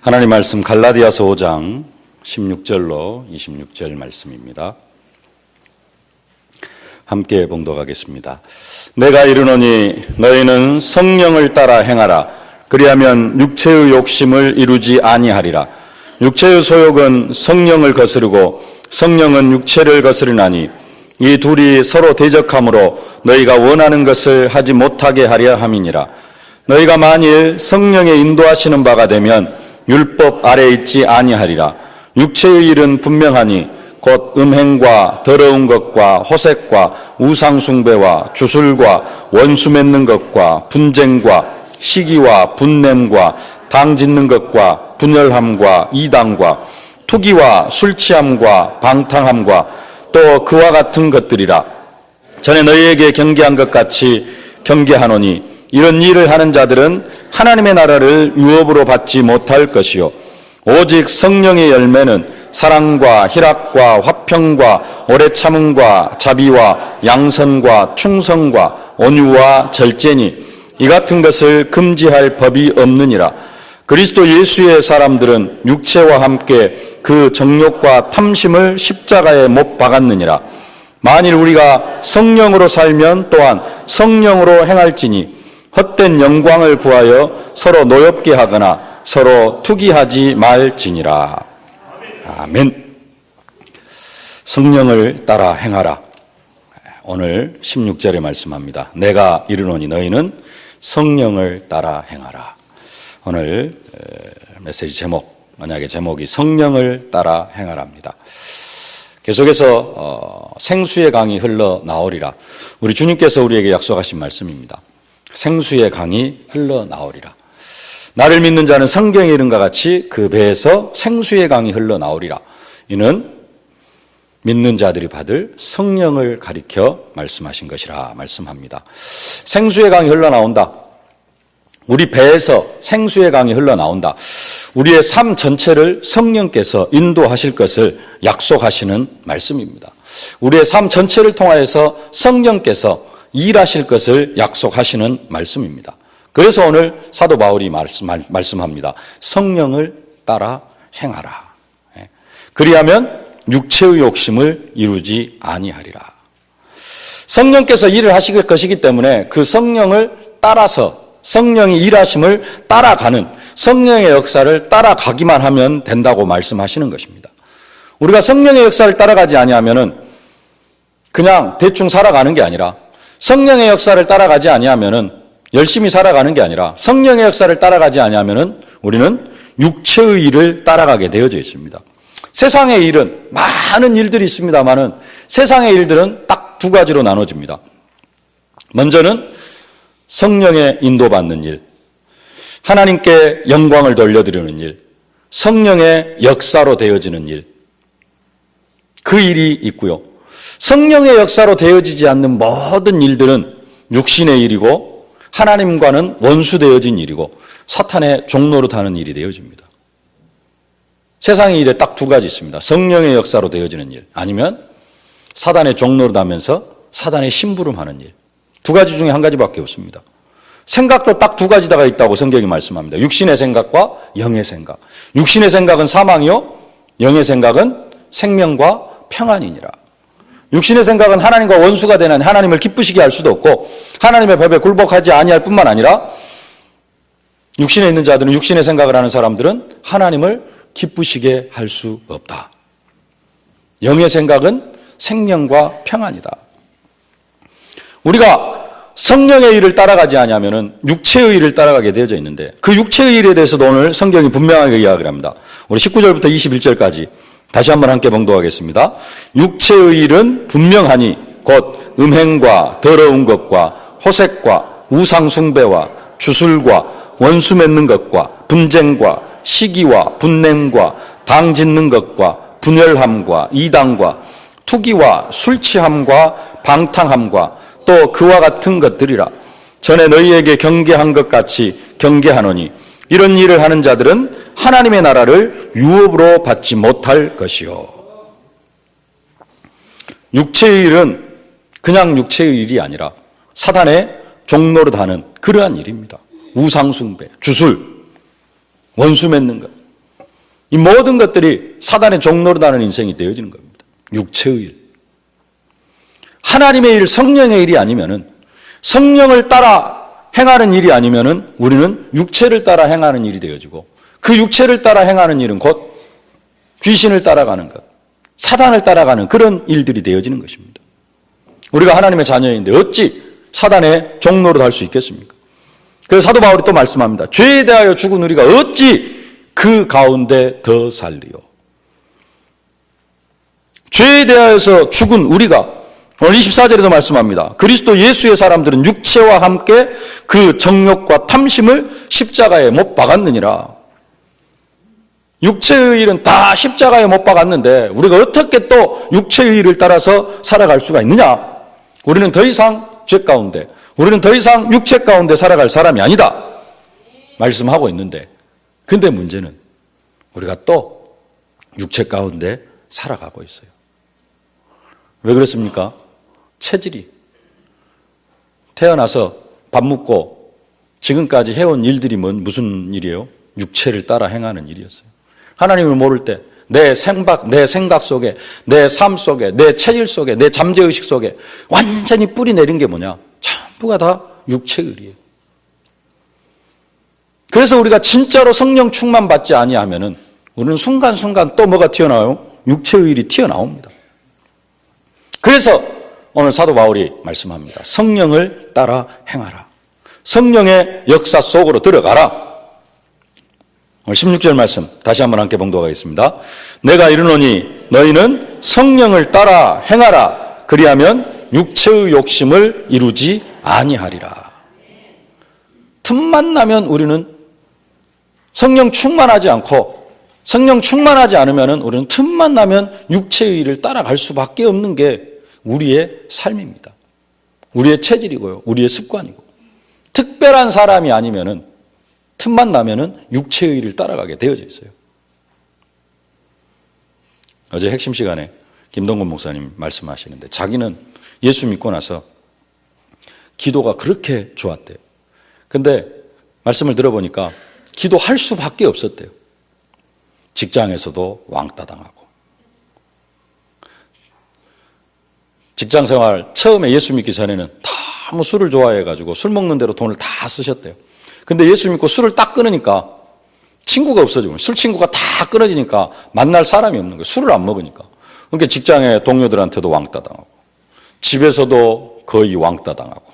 하나님 말씀 갈라디아서 5장 16절로 26절 말씀입니다. 함께 봉독하겠습니다. 내가 이르노니 너희는 성령을 따라 행하라. 그리하면 육체의 욕심을 이루지 아니하리라. 육체의 소욕은 성령을 거스르고 성령은 육체를 거스르나니 이 둘이 서로 대적함으로 너희가 원하는 것을 하지 못하게 하려 함이니라. 너희가 만일 성령의 인도하시는 바가 되면 율법 아래에 있지 아니하리라. 육체의 일은 분명하니 곧 음행과 더러운 것과 호색과 우상숭배와 주술과 원수 맺는 것과 분쟁과 시기와 분냄과 당 짓는 것과 분열함과 이단과 투기와 술취함과 방탕함과 또 그와 같은 것들이라. 전에 너희에게 경계한 것 같이 경계하노니 이런 일을 하는 자들은 하나님의 나라를 유업으로 받지 못할 것이요 오직 성령의 열매는 사랑과 희락과 화평과 오래 참음과 자비와 양선과 충성과 온유와 절제니 이 같은 것을 금지할 법이 없느니라. 그리스도 예수의 사람들은 육체와 함께 그 정욕과 탐심을 십자가에 못 박았느니라. 만일 우리가 성령으로 살면 또한 성령으로 행할지니 헛된 영광을 구하여 서로 노엽게 하거나 서로 투기하지 말지니라. 아멘. 성령을 따라 행하라. 오늘 16절에 말씀합니다. 내가 이르노니 너희는 성령을 따라 행하라. 오늘 메시지 제목, 만약에 제목이 성령을 따라 행하라입니다. 계속해서 생수의 강이 흘러나오리라. 우리 주님께서 우리에게 약속하신 말씀입니다. 생수의 강이 흘러나오리라. 나를 믿는 자는 성경의 이름과 같이 그 배에서 생수의 강이 흘러나오리라. 이는 믿는 자들이 받을 성령을 가리켜 말씀하신 것이라 말씀합니다. 생수의 강이 흘러나온다. 우리 배에서 생수의 강이 흘러나온다. 우리의 삶 전체를 성령께서 인도하실 것을 약속하시는 말씀입니다. 우리의 삶 전체를 통하여서 성령께서 일하실 것을 약속하시는 말씀입니다. 그래서 오늘 사도 바울이 말씀합니다. 성령을 따라 행하라. 그리하면 육체의 욕심을 이루지 아니하리라. 성령께서 일을 하실 것이기 때문에 그 성령을 따라서 성령이 일하심을 따라가는 성령의 역사를 따라가기만 하면 된다고 말씀하시는 것입니다. 우리가 성령의 역사를 따라가지 아니하면은 그냥 대충 살아가는 게 아니라 성령의 역사를 따라가지 아니하면은 열심히 살아가는 게 아니라 성령의 역사를 따라가지 아니하면은 우리는 육체의 일을 따라가게 되어져 있습니다. 세상의 일은 많은 일들이 있습니다만은 세상의 일들은 딱 두 가지로 나눠집니다. 먼저는 성령의 인도받는 일, 하나님께 영광을 돌려드리는 일, 성령의 역사로 되어지는 일, 그 일이 있고요. 성령의 역사로 되어지지 않는 모든 일들은 육신의 일이고 하나님과는 원수되어진 일이고 사탄의 종노릇하는 일이 되어집니다. 세상의 일에 딱 두 가지 있습니다. 성령의 역사로 되어지는 일, 아니면 사단의 종노릇하면서 사단의 심부름하는 일. 두 가지 중에 한 가지밖에 없습니다. 생각도 딱 두 가지다가 있다고 성경이 말씀합니다. 육신의 생각과 영의 생각. 육신의 생각은 사망이요, 영의 생각은 생명과 평안이니라. 육신의 생각은 하나님과 원수가 되는 하나님을 기쁘시게 할 수도 없고 하나님의 법에 굴복하지 아니할 뿐만 아니라 육신에 있는 자들은, 육신의 생각을 하는 사람들은 하나님을 기쁘시게 할 수 없다. 영의 생각은 생명과 평안이다. 우리가 성령의 일을 따라가지 아니하면은 육체의 일을 따라가게 되어져 있는데 그 육체의 일에 대해서도 오늘 성경이 분명하게 이야기를 합니다. 우리 19절부터 21절까지 다시 한번 함께 봉독하겠습니다. 육체의 일은 분명하니 곧 음행과 더러운 것과 호색과 우상숭배와 주술과 원수 맺는 것과 분쟁과 시기와 분냄과 당 짓는 것과 분열함과 이단과 투기와 술취함과 방탕함과 또 그와 같은 것들이라. 전에 너희에게 경계한 것 같이 경계하노니 이런 일을 하는 자들은 하나님의 나라를 유업으로 받지 못할 것이요. 육체의 일은 그냥 육체의 일이 아니라 사단의 종노릇하는 그러한 일입니다. 우상숭배, 주술, 원수 맺는 것, 이 모든 것들이 사단의 종노릇하는 인생이 되어지는 겁니다. 육체의 일. 하나님의 일, 성령의 일이 아니면은, 성령을 따라 행하는 일이 아니면은 우리는 육체를 따라 행하는 일이 되어지고, 그 육체를 따라 행하는 일은 곧 귀신을 따라가는 것, 사단을 따라가는 그런 일들이 되어지는 것입니다. 우리가 하나님의 자녀인데 어찌 사단의 종노릇 할 수 있겠습니까? 그래서 사도 바울이 또 말씀합니다. 죄에 대하여 죽은 우리가 어찌 그 가운데 더 살리요. 죄에 대하여서 죽은 우리가, 오늘 24절에도 말씀합니다. 그리스도 예수의 사람들은 육체와 함께 그 정욕과 탐심을 십자가에 못 박았느니라. 육체의 일은 다 십자가에 못 박았는데 우리가 어떻게 또 육체의 일을 따라서 살아갈 수가 있느냐? 우리는 더 이상 죄 가운데, 우리는 더 이상 육체 가운데 살아갈 사람이 아니다 말씀하고 있는데, 근데 문제는 우리가 또 육체 가운데 살아가고 있어요. 왜 그렇습니까? 체질이 태어나서 밥 먹고 지금까지 해온 일들이 무슨 일이에요? 육체를 따라 행하는 일이었어요. 하나님을 모를 때 내 생각 속에, 내 삶 속에, 내 체질 속에, 내 잠재의식 속에 완전히 뿌리 내린 게 뭐냐? 전부가 다 육체의 일이에요. 그래서 우리가 진짜로 성령 충만 받지 아니하면은 우리는 순간순간 또 뭐가 튀어나와요? 육체의 일이 튀어나옵니다. 그래서 오늘 사도 바울이 말씀합니다. 성령을 따라 행하라. 성령의 역사 속으로 들어가라. 오늘 16절 말씀 다시 한번 함께 봉독하겠습니다. 내가 이르노니 너희는 성령을 따라 행하라. 그리하면 육체의 욕심을 이루지 아니하리라. 틈만 나면 우리는 성령 충만하지 않고, 성령 충만하지 않으면 우리는 틈만 나면 육체의 일을 따라갈 수밖에 없는 게 우리의 삶입니다. 우리의 체질이고요. 우리의 습관이고. 특별한 사람이 아니면은 틈만 나면은 육체의 일을 따라가게 되어져 있어요. 어제 핵심 시간에 김동건 목사님 말씀하시는데 자기는 예수 믿고 나서 기도가 그렇게 좋았대요. 근데 말씀을 들어보니까 기도할 수밖에 없었대요. 직장에서도 왕따 당하고, 직장 생활 처음에 예수 믿기 전에는 너무 술을 좋아해가지고 술 먹는 대로 돈을 다 쓰셨대요. 근데 예수 믿고 술을 딱 끊으니까 친구가 없어지고, 술 친구가 다 끊어지니까 만날 사람이 없는 거예요. 술을 안 먹으니까. 그러니까 직장의 동료들한테도 왕따 당하고, 집에서도 거의 왕따 당하고,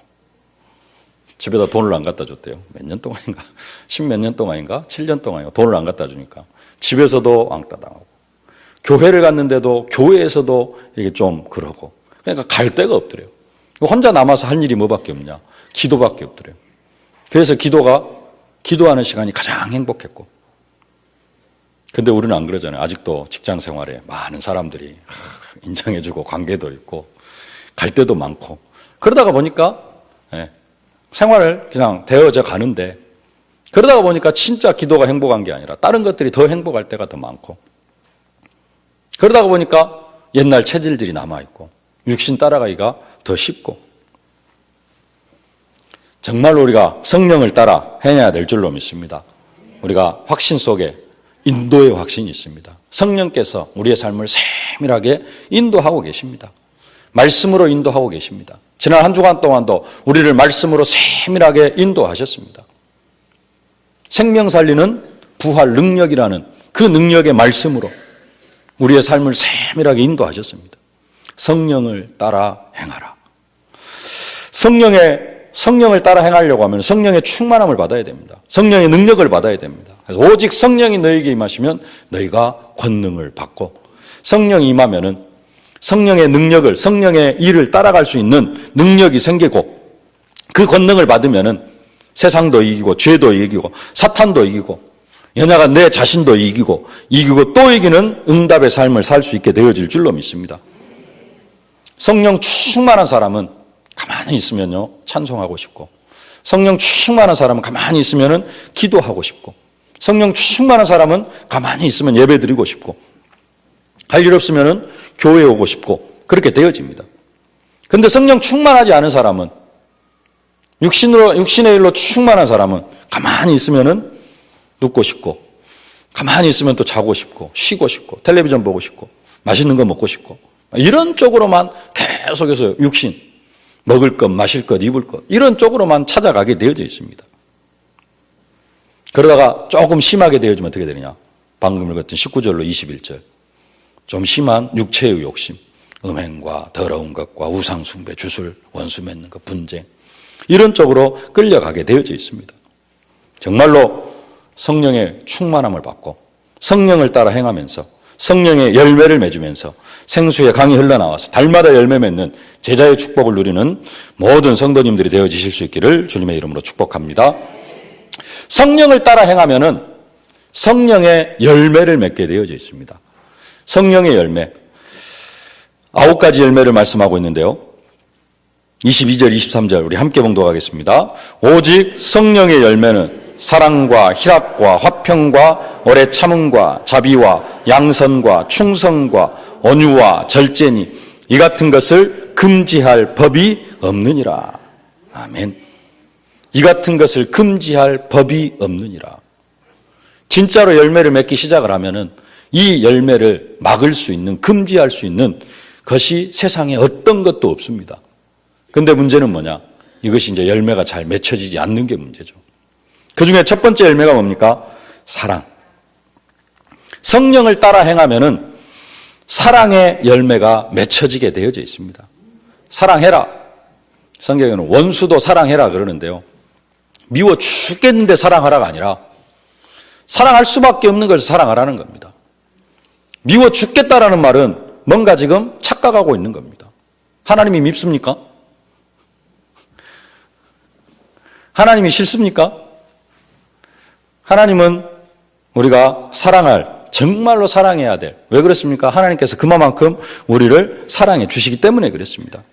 집에다 돈을 안 갖다 줬대요. 몇 년 동안인가? 10몇 년 동안인가? 7년 동안인가? 돈을 안 갖다 주니까. 집에서도 왕따 당하고, 교회를 갔는데도 교회에서도 이게 좀 그러고, 그러니까 갈 데가 없더래요. 혼자 남아서 할 일이 뭐밖에 없냐? 기도밖에 없더래요. 그래서 기도하는 시간이 가장 행복했고. 근데 우리는 안 그러잖아요. 아직도 직장 생활에 많은 사람들이 인정해주고 관계도 있고 갈 데도 많고. 그러다가 보니까 생활을 그냥 되어져 가는데, 그러다가 보니까 진짜 기도가 행복한 게 아니라 다른 것들이 더 행복할 때가 더 많고, 그러다가 보니까 옛날 체질들이 남아있고 육신 따라가기가 더 쉽고. 정말 우리가 성령을 따라 행해야 될 줄로 믿습니다. 우리가 확신 속에 인도의 확신이 있습니다. 성령께서 우리의 삶을 세밀하게 인도하고 계십니다. 말씀으로 인도하고 계십니다. 지난 한 주간 동안도 우리를 말씀으로 세밀하게 인도하셨습니다. 생명 살리는 부활 능력이라는 그 능력의 말씀으로 우리의 삶을 세밀하게 인도하셨습니다. 성령을 따라 행하라. 성령을 따라 행하려고 하면 성령의 충만함을 받아야 됩니다. 성령의 능력을 받아야 됩니다. 그래서 오직 성령이 너희에게 임하시면 너희가 권능을 받고, 성령이 임하면은 성령의 능력을, 성령의 일을 따라갈 수 있는 능력이 생기고, 그 권능을 받으면은 세상도 이기고, 죄도 이기고, 사탄도 이기고, 연약한 내 자신도 이기고 또 이기는 응답의 삶을 살 수 있게 되어질 줄로 믿습니다. 성령 충만한 사람은 가만히 있으면요 찬송하고 싶고, 성령 충만한 사람은 가만히 있으면은 기도하고 싶고, 성령 충만한 사람은 가만히 있으면 예배드리고 싶고, 할 일 없으면은 교회에 오고 싶고, 그렇게 되어집니다. 근데 성령 충만하지 않은 사람은, 육신의 일로 충만한 사람은 가만히 있으면은 눕고 싶고, 가만히 있으면 또 자고 싶고 쉬고 싶고 텔레비전 보고 싶고 맛있는 거 먹고 싶고 이런 쪽으로만 계속해서 육신, 먹을 것, 마실 것, 입을 것 이런 쪽으로만 찾아가게 되어져 있습니다. 그러다가 조금 심하게 되어지면 어떻게 되느냐. 방금 읽었던 19절로 21절. 좀 심한 육체의 욕심, 음행과 더러운 것과 우상숭배, 주술, 원수 맺는 것, 분쟁 이런 쪽으로 끌려가게 되어져 있습니다. 정말로 성령의 충만함을 받고 성령을 따라 행하면서 성령의 열매를 맺으면서 생수의 강이 흘러나와서 달마다 열매 맺는 제자의 축복을 누리는 모든 성도님들이 되어지실 수 있기를 주님의 이름으로 축복합니다. 성령을 따라 행하면은 성령의 열매를 맺게 되어져 있습니다. 성령의 열매 9가지 열매를 말씀하고 있는데요. 22절, 23절 우리 함께 봉독하겠습니다. 오직 성령의 열매는 사랑과 희락과 화평과 오래 참음과 자비와 양선과 충성과 온유와 절제니 이 같은 것을 금지할 법이 없느니라. 아멘. 이 같은 것을 금지할 법이 없느니라. 진짜로 열매를 맺기 시작을 하면은 이 열매를 막을 수 있는, 금지할 수 있는 것이 세상에 어떤 것도 없습니다. 근데 문제는 뭐냐? 이것이 이제 열매가 잘 맺혀지지 않는 게 문제죠. 그 중에 첫 번째 열매가 뭡니까? 사랑. 성령을 따라 행하면은 사랑의 열매가 맺혀지게 되어져 있습니다. 사랑해라. 성경에는 원수도 사랑해라 그러는데요. 미워 죽겠는데 사랑하라가 아니라 사랑할 수밖에 없는 걸 사랑하라는 겁니다. 미워 죽겠다라는 말은 뭔가 지금 착각하고 있는 겁니다. 하나님이 밉습니까? 하나님이 싫습니까? 하나님은 우리가 정말로 사랑해야 될. 왜 그렇습니까? 하나님께서 그만큼 우리를 사랑해 주시기 때문에 그렇습니다.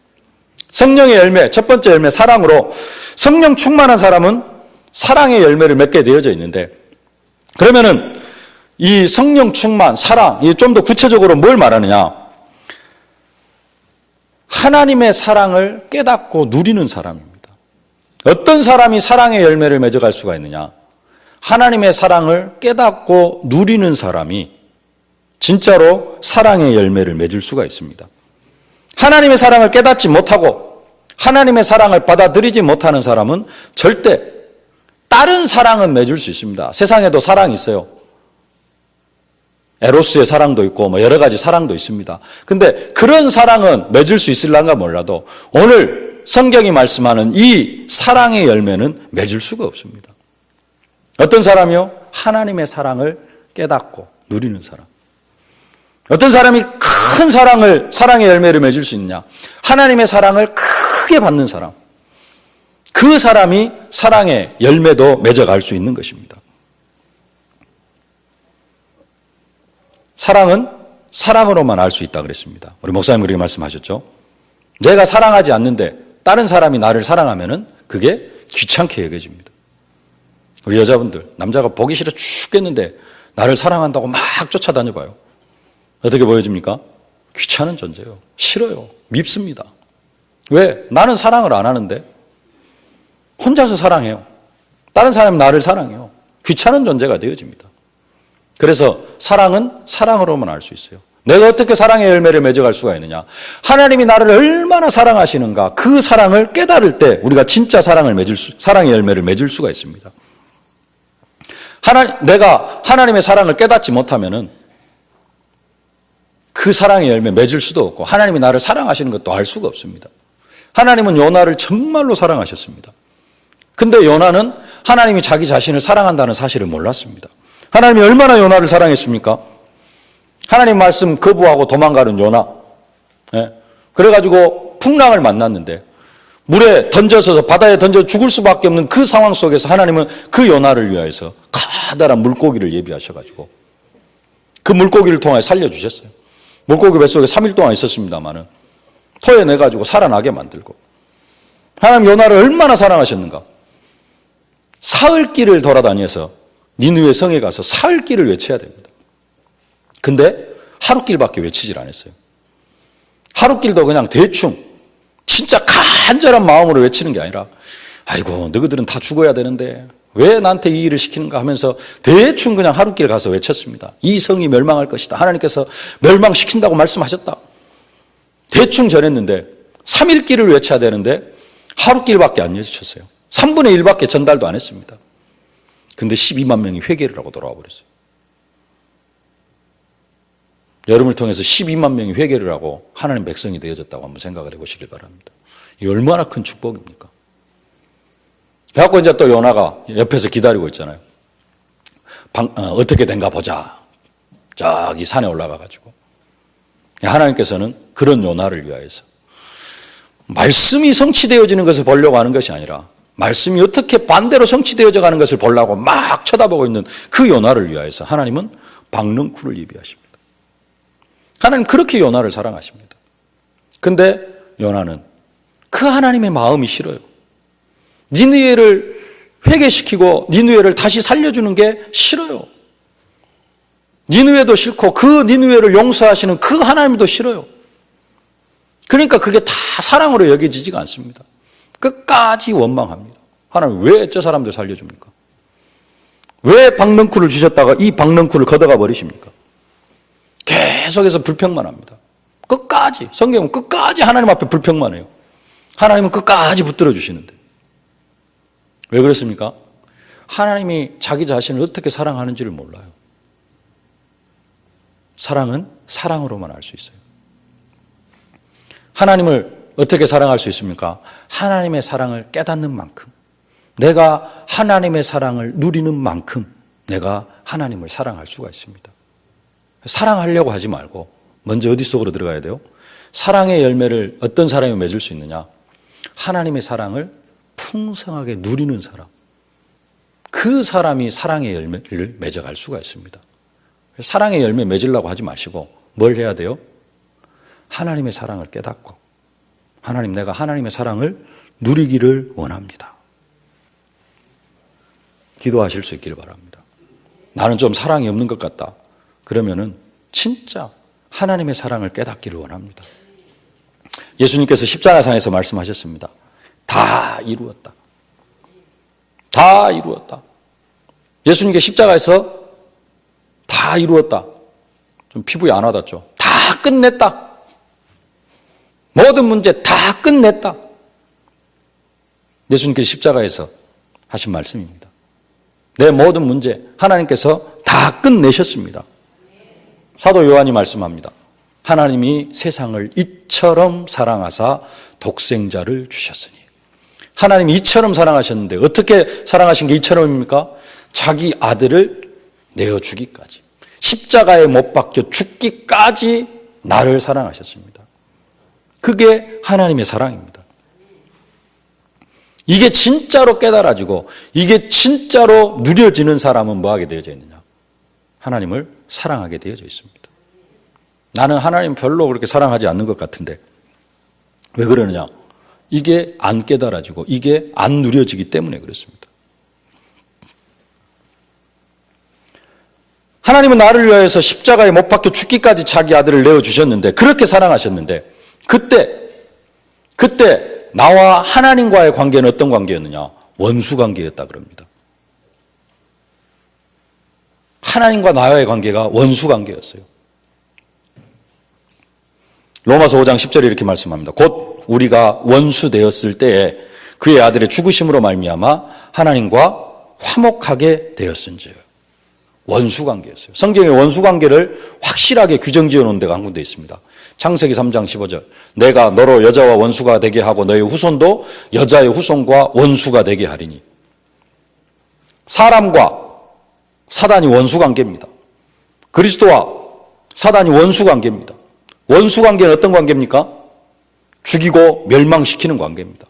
성령의 열매, 첫 번째 열매 사랑으로 성령 충만한 사람은 사랑의 열매를 맺게 되어져 있는데 그러면은 이 성령 충만, 사랑, 이 좀 더 구체적으로 뭘 말하느냐? 하나님의 사랑을 깨닫고 누리는 사람입니다. 어떤 사람이 사랑의 열매를 맺어갈 수가 있느냐? 하나님의 사랑을 깨닫고 누리는 사람이 진짜로 사랑의 열매를 맺을 수가 있습니다. 하나님의 사랑을 깨닫지 못하고 하나님의 사랑을 받아들이지 못하는 사람은 절대 다른 사랑은 맺을 수 있습니다. 세상에도 사랑이 있어요. 에로스의 사랑도 있고 여러 가지 사랑도 있습니다. 근데 그런 사랑은 맺을 수 있을란가 몰라도 오늘 성경이 말씀하는 이 사랑의 열매는 맺을 수가 없습니다. 어떤 사람이요? 하나님의 사랑을 깨닫고 누리는 사람. 어떤 사람이 큰 사랑의 열매를 맺을 수 있느냐? 하나님의 사랑을 크게 받는 사람. 그 사람이 사랑의 열매도 맺어갈 수 있는 것입니다. 사랑은 사랑으로만 알 수 있다 그랬습니다. 우리 목사님 그렇게 말씀하셨죠? 내가 사랑하지 않는데 다른 사람이 나를 사랑하면은 그게 귀찮게 여겨집니다. 우리 여자분들, 남자가 보기 싫어 죽겠는데 나를 사랑한다고 막 쫓아다녀봐요. 어떻게 보여집니까? 귀찮은 존재예요. 싫어요. 밉습니다. 왜? 나는 사랑을 안 하는데 혼자서 사랑해요. 다른 사람이 나를 사랑해요. 귀찮은 존재가 되어집니다. 그래서 사랑은 사랑으로만 알 수 있어요. 내가 어떻게 사랑의 열매를 맺어갈 수가 있느냐? 하나님이 나를 얼마나 사랑하시는가 그 사랑을 깨달을 때 우리가 진짜 사랑의 열매를 맺을 수가 있습니다. 내가 하나님의 사랑을 깨닫지 못하면은 그 사랑의 열매 맺을 수도 없고 하나님이 나를 사랑하시는 것도 알 수가 없습니다. 하나님은 요나를 정말로 사랑하셨습니다. 근데 요나는 하나님이 자기 자신을 사랑한다는 사실을 몰랐습니다. 하나님이 얼마나 요나를 사랑했습니까? 하나님 말씀 거부하고 도망가는 요나. 그래가지고 풍랑을 만났는데 물에 던져서 바다에 던져 죽을 수밖에 없는 그 상황 속에서 하나님은 그 요나를 위하여서 커다란 물고기를 예비하셔가지고 그 물고기를 통해 살려주셨어요. 물고기 뱃속에 3일 동안 있었습니다마는 토해내가지고 살아나게 만들고 하나님 요나를 얼마나 사랑하셨는가. 사흘길을 돌아다녀서 니느웨 성에 가서 사흘길을 외쳐야 됩니다. 근데 하루길밖에 외치질 않았어요. 하루길도 그냥 대충 진짜 간절한 마음으로 외치는 게 아니라 아이고 너희들은 다 죽어야 되는데 왜 나한테 이 일을 시키는가 하면서 대충 그냥 하루길 가서 외쳤습니다. 이 성이 멸망할 것이다. 하나님께서 멸망시킨다고 말씀하셨다. 대충 전했는데 3일 길을 외쳐야 되는데 하루길밖에 안 외쳤어요. 3분의 1밖에 전달도 안 했습니다. 근데 12만 명이 회개를 하고 돌아와 버렸어요. 여러분을 통해서 12만 명이 회개를 하고 하나님 백성이 되어졌다고 한번 생각을 해보시길 바랍니다. 이 얼마나 큰 축복입니까? 그래갖고 이제 또 요나가 옆에서 기다리고 있잖아요. 어떻게 된가 보자. 저기 산에 올라가가지고. 하나님께서는 그런 요나를 위하여서 말씀이 성취되어지는 것을 보려고 하는 것이 아니라 말씀이 어떻게 반대로 성취되어져 가는 것을 보려고 막 쳐다보고 있는 그 요나를 위하여서 하나님은 박넝쿨을 예비하십니다. 하나님 그렇게 요나를 사랑하십니다. 근데 요나는 그 하나님의 마음이 싫어요. 니느웨를 회개시키고 니느웨를 다시 살려주는 게 싫어요. 니느웨도 싫고 그 니느웨를 용서하시는 그 하나님도 싫어요. 그러니까 그게 다 사랑으로 여겨지지가 않습니다. 끝까지 원망합니다. 하나님 왜 저 사람들 살려줍니까? 왜 박넝쿨을 주셨다가 이 박넝쿨을 걷어가 버리십니까? 계속해서 불평만 합니다. 끝까지 성경은 끝까지 하나님 앞에 불평만 해요. 하나님은 끝까지 붙들어 주시는데 왜 그렇습니까? 하나님이 자기 자신을 어떻게 사랑하는지를 몰라요. 사랑은 사랑으로만 알 수 있어요. 하나님을 어떻게 사랑할 수 있습니까? 하나님의 사랑을 깨닫는 만큼, 내가 하나님의 사랑을 누리는 만큼 내가 하나님을 사랑할 수가 있습니다. 사랑하려고 하지 말고 먼저 어디 속으로 들어가야 돼요? 사랑의 열매를 어떤 사람이 맺을 수 있느냐? 하나님의 사랑을 풍성하게 누리는 사람, 그 사람이 사랑의 열매를 맺어갈 수가 있습니다. 사랑의 열매 맺으려고 하지 마시고 뭘 해야 돼요? 하나님의 사랑을 깨닫고 하나님, 내가 하나님의 사랑을 누리기를 원합니다. 기도하실 수 있기를 바랍니다. 나는 좀 사랑이 없는 것 같다. 그러면은 진짜 하나님의 사랑을 깨닫기를 원합니다. 예수님께서 십자가상에서 말씀하셨습니다. 다 이루었다. 다 이루었다. 예수님께 십자가에서 다 이루었다. 좀 피부에 안 와닿죠? 다 끝냈다. 모든 문제 다 끝냈다. 예수님께서 십자가에서 하신 말씀입니다. 내 모든 문제 하나님께서 다 끝내셨습니다. 사도 요한이 말씀합니다. 하나님이 세상을 이처럼 사랑하사 독생자를 주셨으니. 하나님이 이처럼 사랑하셨는데 어떻게 사랑하신 게 이처럼입니까? 자기 아들을 내어주기까지, 십자가에 못 박혀 죽기까지 나를 사랑하셨습니다. 그게 하나님의 사랑입니다. 이게 진짜로 깨달아지고 이게 진짜로 누려지는 사람은 뭐하게 되어져 있느냐? 하나님을 사랑하게 되어져 있습니다. 나는 하나님 별로 그렇게 사랑하지 않는 것 같은데 왜 그러느냐? 이게 안 깨달아지고 이게 안 누려지기 때문에 그렇습니다. 하나님은 나를 위하여서 십자가에 못 박혀 죽기까지 자기 아들을 내어주셨는데, 그렇게 사랑하셨는데 그때 나와 하나님과의 관계는 어떤 관계였느냐? 원수 관계였다 그럽니다. 하나님과 나와의 관계가 원수 관계였어요. 로마서 5장 10절에 이렇게 말씀합니다. 곧 우리가 원수 되었을 때에 그의 아들의 죽으심으로 말미암아 하나님과 화목하게 되었은지요. 원수 관계였어요. 성경에 원수 관계를 확실하게 규정 지어 놓은 데가 한 군데 있습니다. 창세기 3장 15절. 내가 너로 여자와 원수가 되게 하고 너의 후손도 여자의 후손과 원수가 되게 하리니. 사람과 사단이 원수 관계입니다. 그리스도와 사단이 원수 관계입니다. 원수 관계는 어떤 관계입니까? 죽이고 멸망시키는 관계입니다.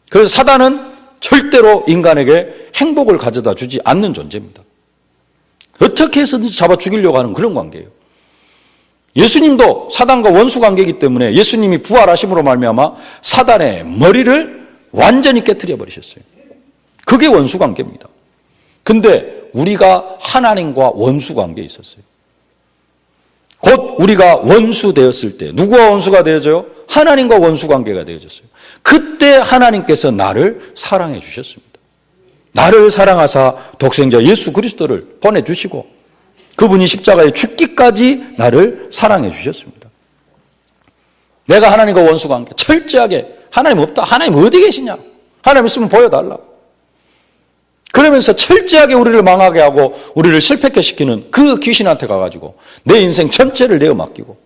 그래서 사단은 절대로 인간에게 행복을 가져다 주지 않는 존재입니다. 어떻게 해서든지 잡아 죽이려고 하는 그런 관계예요. 예수님도 사단과 원수 관계이기 때문에 예수님이 부활하심으로 말미암아 사단의 머리를 완전히 깨트려 버리셨어요. 그게 원수 관계입니다. 근데 우리가 하나님과 원수 관계에 있었어요. 곧 우리가 원수 되었을 때 누구와 원수가 되어져요? 하나님과 원수 관계가 되어졌어요. 그때 하나님께서 나를 사랑해 주셨습니다. 나를 사랑하사 독생자 예수 그리스도를 보내주시고 그분이 십자가에 죽기까지 나를 사랑해 주셨습니다. 내가 하나님과 원수관계 철저하게 하나님 없다. 하나님 어디 계시냐? 하나님 있으면 보여달라. 그러면서 철저하게 우리를 망하게 하고 우리를 실패케 시키는 그 귀신한테 가가지고 내 인생 전체를 내어 맡기고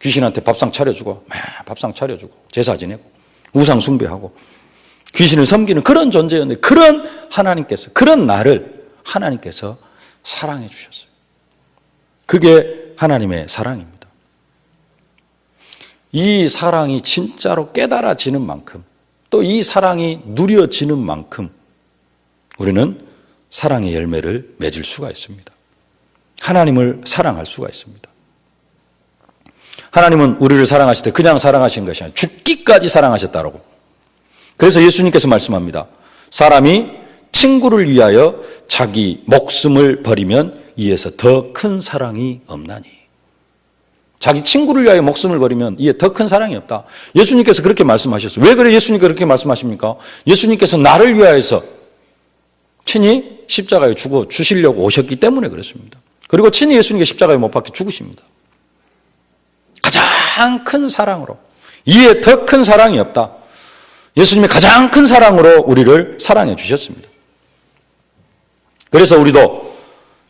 귀신한테 밥상 차려주고 밥상 차려주고 제사 지내고 우상 숭배하고 귀신을 섬기는 그런 존재였는데 그런 하나님께서 그런 나를 하나님께서 사랑해 주셨어요. 그게 하나님의 사랑입니다. 이 사랑이 진짜로 깨달아지는 만큼 또 이 사랑이 누려지는 만큼 우리는 사랑의 열매를 맺을 수가 있습니다. 하나님을 사랑할 수가 있습니다. 하나님은 우리를 사랑하실 때 그냥 사랑하신 것이 아니라 죽기까지 사랑하셨다라고. 그래서 예수님께서 말씀합니다. 사람이 친구를 위하여 자기 목숨을 버리면 이에서 더 큰 사랑이 없나니. 자기 친구를 위하여 목숨을 버리면 이에 더 큰 사랑이 없다. 예수님께서 그렇게 말씀하셨어요. 왜 그래 예수님께서 그렇게 말씀하십니까? 예수님께서 나를 위하여서 친히 십자가에 죽어 주시려고 오셨기 때문에 그렇습니다. 그리고 친히 예수님께 십자가에 못 박혀 죽으십니다. 가장 큰 사랑으로 이에 더 큰 사랑이 없다. 예수님이 가장 큰 사랑으로 우리를 사랑해 주셨습니다. 그래서 우리도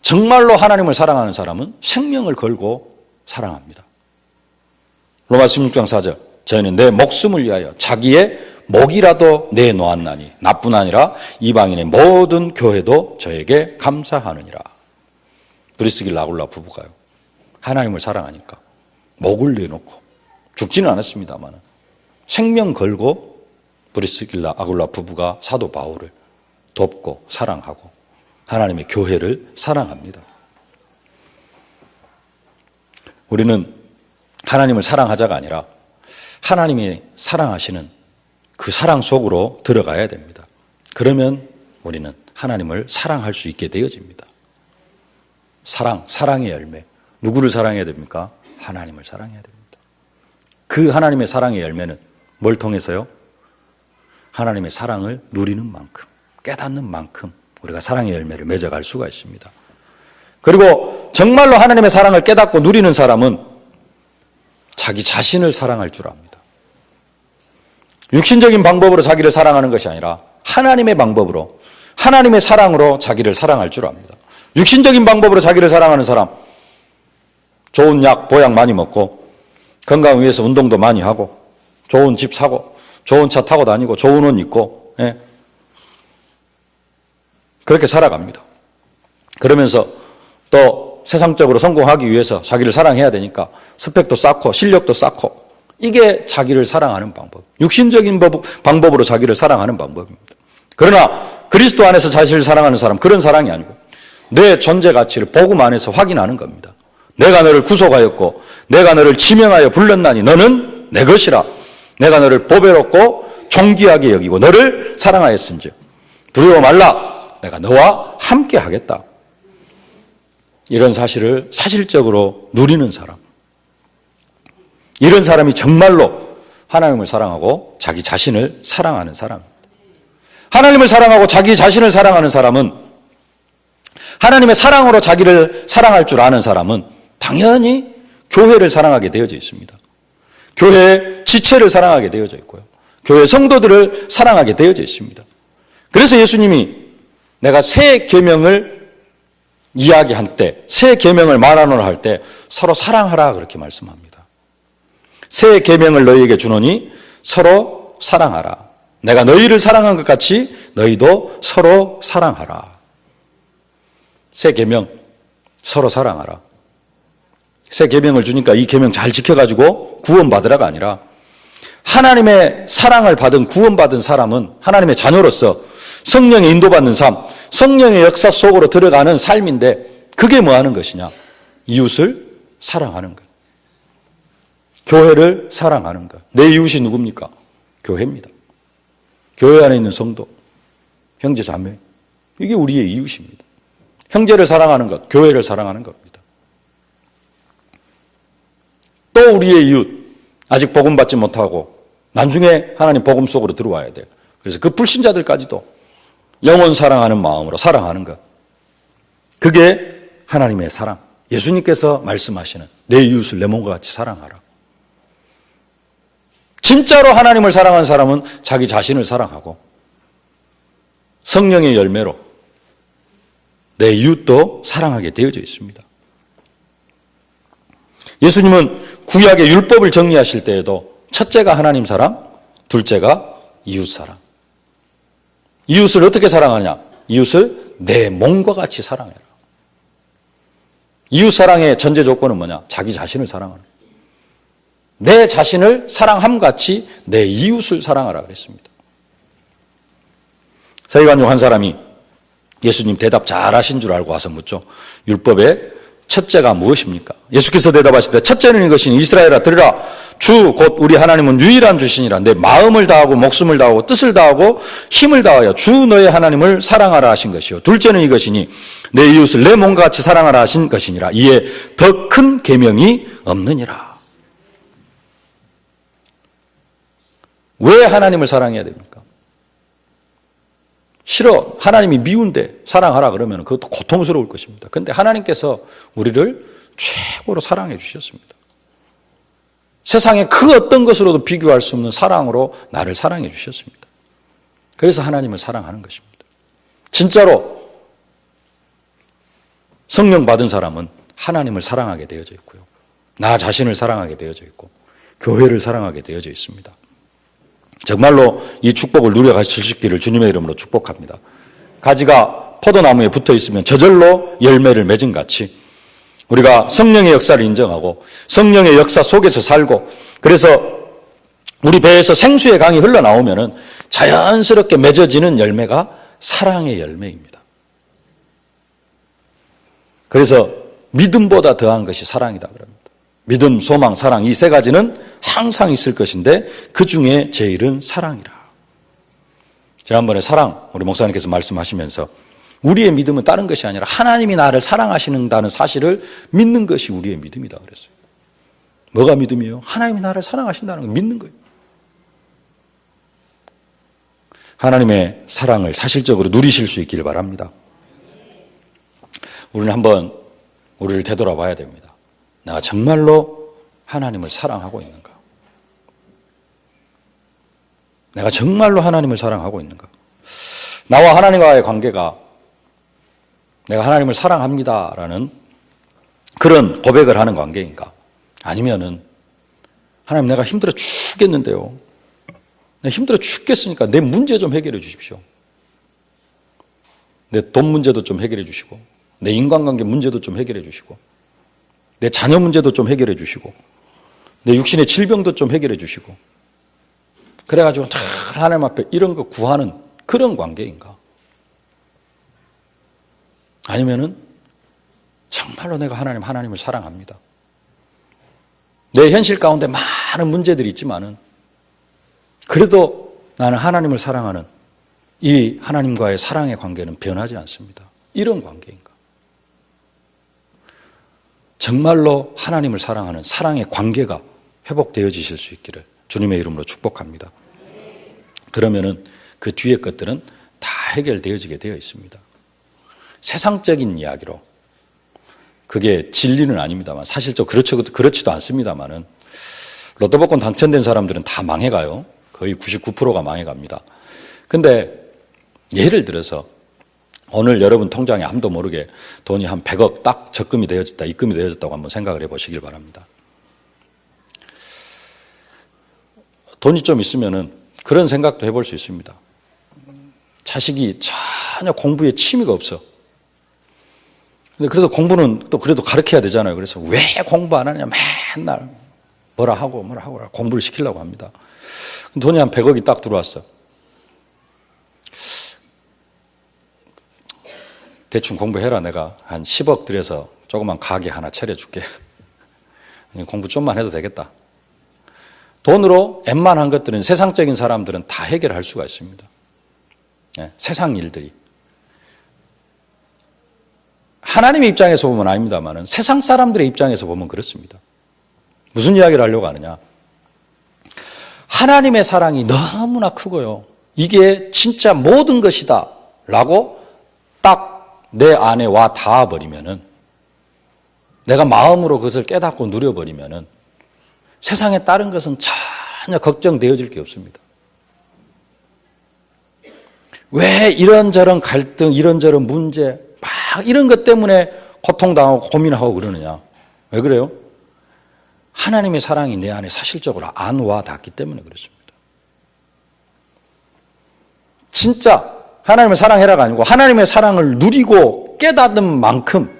정말로 하나님을 사랑하는 사람은 생명을 걸고 사랑합니다. 로마서 16장 4절 저희는 내 목숨을 위하여 자기의 목이라도 내놓았나니 나뿐 아니라 이방인의 모든 교회도 저에게 감사하느니라. 브리스길라 아굴라 부부가요. 하나님을 사랑하니까 목을 내놓고 죽지는 않았습니다만 생명 걸고 브리스길라 아굴라 부부가 사도 바울을 돕고 사랑하고 하나님의 교회를 사랑합니다. 우리는 하나님을 사랑하자가 아니라 하나님이 사랑하시는 그 사랑 속으로 들어가야 됩니다. 그러면 우리는 하나님을 사랑할 수 있게 되어집니다. 사랑의 열매. 누구를 사랑해야 됩니까? 하나님을 사랑해야 됩니다. 그 하나님의 사랑의 열매는 뭘 통해서요? 하나님의 사랑을 누리는 만큼, 깨닫는 만큼 우리가 사랑의 열매를 맺어갈 수가 있습니다. 그리고 정말로 하나님의 사랑을 깨닫고 누리는 사람은 자기 자신을 사랑할 줄 압니다. 육신적인 방법으로 자기를 사랑하는 것이 아니라 하나님의 방법으로 하나님의 사랑으로 자기를 사랑할 줄 압니다. 육신적인 방법으로 자기를 사랑하는 사람 좋은 약, 보약 많이 먹고 건강 위해서 운동도 많이 하고 좋은 집 사고 좋은 차 타고 다니고 좋은 옷 입고 그렇게 살아갑니다. 그러면서 또 세상적으로 성공하기 위해서 자기를 사랑해야 되니까 스펙도 쌓고 실력도 쌓고 이게 자기를 사랑하는 방법. 육신적인 방법으로 자기를 사랑하는 방법입니다. 그러나 그리스도 안에서 자신을 사랑하는 사람 그런 사랑이 아니고 내 존재 가치를 복음 안에서 확인하는 겁니다. 내가 너를 구속하였고 내가 너를 지명하여 불렀나니 너는 내 것이라. 내가 너를 보배롭고 존귀하게 여기고 너를 사랑하였은즉 두려워 말라. 내가 너와 함께 하겠다. 이런 사실을 사실적으로 누리는 사람. 이런 사람이 정말로 하나님을 사랑하고 자기 자신을 사랑하는 사람입니다. 하나님을 사랑하고 자기 자신을 사랑하는 사람은 하나님의 사랑으로 자기를 사랑할 줄 아는 사람은 당연히 교회를 사랑하게 되어져 있습니다. 교회의 지체를 사랑하게 되어져 있고요. 교회 성도들을 사랑하게 되어져 있습니다. 그래서 예수님이 내가 새 계명을 이야기할 때, 새 계명을 말하노라 할 때 서로 사랑하라 그렇게 말씀합니다. 새 계명을 너희에게 주노니 서로 사랑하라. 내가 너희를 사랑한 것 같이 너희도 서로 사랑하라. 새 계명, 서로 사랑하라. 새 계명을 주니까 이 계명 잘 지켜가지고 구원받으라가 아니라 하나님의 사랑을 받은 구원받은 사람은 하나님의 자녀로서 성령의 인도받는 삶, 성령의 역사 속으로 들어가는 삶인데 그게 뭐 하는 것이냐? 이웃을 사랑하는 것. 교회를 사랑하는 것. 내 이웃이 누굽니까? 교회입니다. 교회 안에 있는 성도, 형제 자매. 이게 우리의 이웃입니다. 형제를 사랑하는 것, 교회를 사랑하는 겁니다. 또 우리의 이웃, 아직 복음 받지 못하고 나중에 하나님 복음 속으로 들어와야 돼요. 그래서 그 불신자들까지도 영혼 사랑하는 마음으로 사랑하는 것. 그게 하나님의 사랑. 예수님께서 말씀하시는 내 이웃을 내 몸과 같이 사랑하라. 진짜로 하나님을 사랑하는 사람은 자기 자신을 사랑하고 성령의 열매로 내 이웃도 사랑하게 되어져 있습니다. 예수님은 구약의 율법을 정리하실 때에도 첫째가 하나님 사랑, 둘째가 이웃 사랑. 이웃을 어떻게 사랑하냐? 이웃을 내 몸과 같이 사랑해라. 이웃 사랑의 전제 조건은 뭐냐? 자기 자신을 사랑하는. 내 자신을 사랑함같이 내 이웃을 사랑하라 그랬습니다. 서기관 중 한 사람이 예수님 대답 잘하신 줄 알고 와서 묻죠. 율법의 첫째가 무엇입니까? 예수께서 대답하시되 첫째는 이것이니 이스라엘아 들으라. 주 곧 우리 하나님은 유일한 주시니라. 내 마음을 다하고 목숨을 다하고 뜻을 다하고 힘을 다하여 주 너의 하나님을 사랑하라 하신 것이요. 둘째는 이것이니 내 이웃을 내 몸과 같이 사랑하라 하신 것이니라. 이에 더 큰 계명이 없느니라. 왜 하나님을 사랑해야 됩니까? 싫어. 하나님이 미운데 사랑하라 그러면 그것도 고통스러울 것입니다. 그런데 하나님께서 우리를 최고로 사랑해 주셨습니다. 세상에 그 어떤 것으로도 비교할 수 없는 사랑으로 나를 사랑해 주셨습니다. 그래서 하나님을 사랑하는 것입니다. 진짜로 성령 받은 사람은 하나님을 사랑하게 되어져 있고요. 나 자신을 사랑하게 되어져 있고 교회를 사랑하게 되어져 있습니다. 정말로 이 축복을 누려가실 수 있기를 주님의 이름으로 축복합니다. 가지가 포도나무에 붙어 있으면 저절로 열매를 맺은 같이 우리가 성령의 역사를 인정하고 성령의 역사 속에서 살고 그래서 우리 배에서 생수의 강이 흘러나오면은 자연스럽게 맺어지는 열매가 사랑의 열매입니다. 그래서 믿음보다 더한 것이 사랑이다 그럽니다. 믿음, 소망, 사랑 이 세 가지는 항상 있을 것인데 그 중에 제일은 사랑이라. 지난번에 사랑 우리 목사님께서 말씀하시면서 우리의 믿음은 다른 것이 아니라 하나님이 나를 사랑하시는다는 사실을 믿는 것이 우리의 믿음이다 그랬어요. 뭐가 믿음이에요? 하나님이 나를 사랑하신다는 걸 믿는 거예요. 하나님의 사랑을 사실적으로 누리실 수 있기를 바랍니다. 우리는 한번 우리를 되돌아봐야 됩니다. 내가 정말로 하나님을 사랑하고 있는가? 내가 정말로 하나님을 사랑하고 있는가? 나와 하나님과의 관계가 내가 하나님을 사랑합니다라는 그런 고백을 하는 관계인가? 아니면은 하나님 내가 힘들어 죽겠는데요. 내가 힘들어 죽겠으니까 내 문제 좀 해결해 주십시오. 내 돈 문제도 좀 해결해 주시고 내 인간관계 문제도 좀 해결해 주시고 내 자녀 문제도 좀 해결해 주시고 내 육신의 질병도 좀 해결해 주시고 그래가지고 잘 하나님 앞에 이런 거 구하는 그런 관계인가? 아니면은 정말로 내가 하나님을 사랑합니다. 내 현실 가운데 많은 문제들이 있지만은 그래도 나는 하나님을 사랑하는 이 하나님과의 사랑의 관계는 변하지 않습니다. 이런 관계인가? 정말로 하나님을 사랑하는 사랑의 관계가 회복되어지실 수 있기를 주님의 이름으로 축복합니다. 그러면은 그 뒤에 것들은 다 해결되어지게 되어 있습니다. 세상적인 이야기로 그게 진리는 아닙니다만 사실적으로 그렇지도 않습니다만은 로또 복권 당첨된 사람들은 다 망해가요. 거의 99%가 망해갑니다. 근데 예를 들어서 오늘 여러분 통장에 아무도 모르게 돈이 한 100억 딱 적금이 되어졌다, 입금이 되어졌다고 한번 생각을 해보시길 바랍니다. 돈이 좀 있으면은 그런 생각도 해볼 수 있습니다. 자식이 전혀 공부에 취미가 없어. 근데 그래도 공부는 또 그래도 가르쳐야 되잖아요. 그래서 왜 공부 안 하냐 맨날 뭐라 하고 공부를 시키려고 합니다. 돈이 한 100억이 딱 들어왔어. 대충 공부해라. 내가 한 10억 들여서 조그만 가게 하나 차려줄게. 공부 좀만 해도 되겠다. 돈으로 웬만한 것들은 세상적인 사람들은 다 해결할 수가 있습니다. 네, 세상 일들이. 하나님의 입장에서 보면 아닙니다만은 세상 사람들의 입장에서 보면 그렇습니다. 무슨 이야기를 하려고 하느냐? 하나님의 사랑이 너무나 크고요. 이게 진짜 모든 것이다 라고 딱 내 안에 와 닿아버리면은, 내가 마음으로 그것을 깨닫고 누려버리면은 세상에 다른 것은 전혀 걱정되어질 게 없습니다. 왜 이런저런 갈등, 이런저런 문제, 막 이런 것 때문에 고통당하고 고민하고 그러느냐? 왜 그래요? 하나님의 사랑이 내 안에 사실적으로 안 와 닿기 때문에 그렇습니다. 진짜 하나님을 사랑해라가 아니고 하나님의 사랑을 누리고 깨닫는 만큼